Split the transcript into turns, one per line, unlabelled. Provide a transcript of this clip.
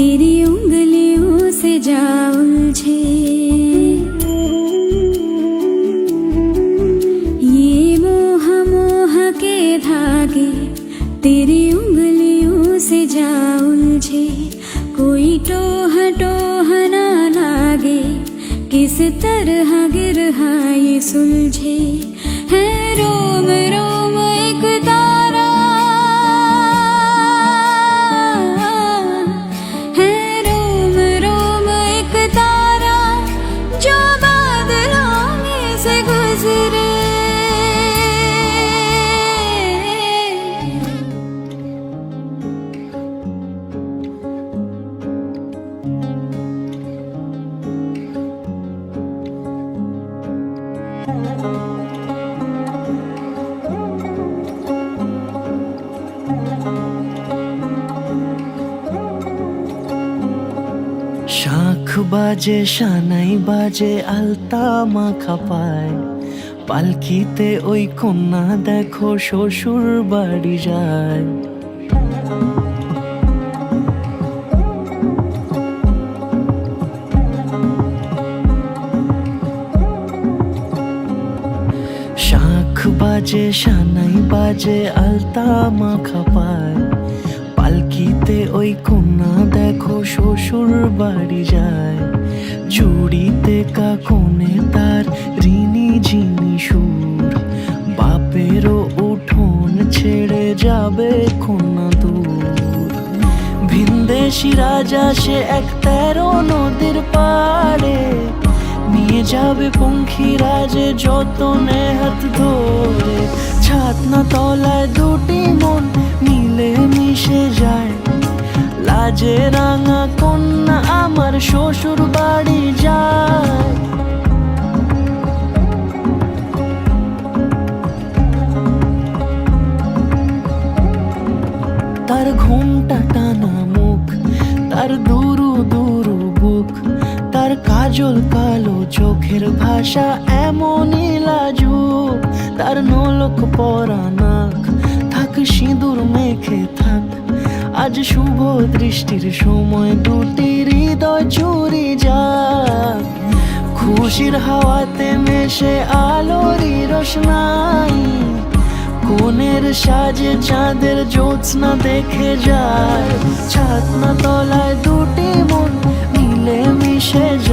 तेरी उंगलियों से जा उलझे ये मोह मोह के धागे, तेरी उंगलियों से जा उलझे। कोई टोह टोह ना लागे, किस तरह गिरहा ये सुलझे। है रोम रोम एक तारा, है रोम रोम एक तारा जो बादलों में से गुजरे।
শাঁখ বাজে সানাই বাজে আলতা মাখা পায়, পালকিতে ওই কন্যা দেখো শ্বশুর বাড়ি যায়। শাঁখ বাজে সানাই বাজে আলতা মাখা পায়, পালকিতে ওই কন্যা দেখো শ্বশুর বাড়ি যায়। জুড়িতে কাকনে তার ঋণী ঝিনি সুর, বাপেরও উঠোন ছেড়ে যাবে কন্যা দূর। ভিনদেশি রাজা সে এক 13 নদীর পাড়ে, নিয়ে যাবে পঙ্খিরাজে যতনে হাত ধরে। ছাতনা তলায় দুটি মন মিলে মিশে যায়, লাজে রাঙা কন্যা আমার শ্বশুর বাড়ি যায়। তার ঘুমটা টানা মুখ, তার দুরু দুরু বুক, তার কাজল কালো চোখের ভাষা এমনই লাজুক। তার নোলক পরা নাক, থাক সিঁদুর মেখে থাক, আজ শুভ দৃষ্টির সময় দুটি হৃদয় চুরি যাক। খুশির হাওয়াতে মেশে আলোরই রোশনাই, কোণের সাজে চাঁদের জ্যোৎস্না দেখে যায়। ছাতনা তলায় দুটি মন মিলে মিশে যায়।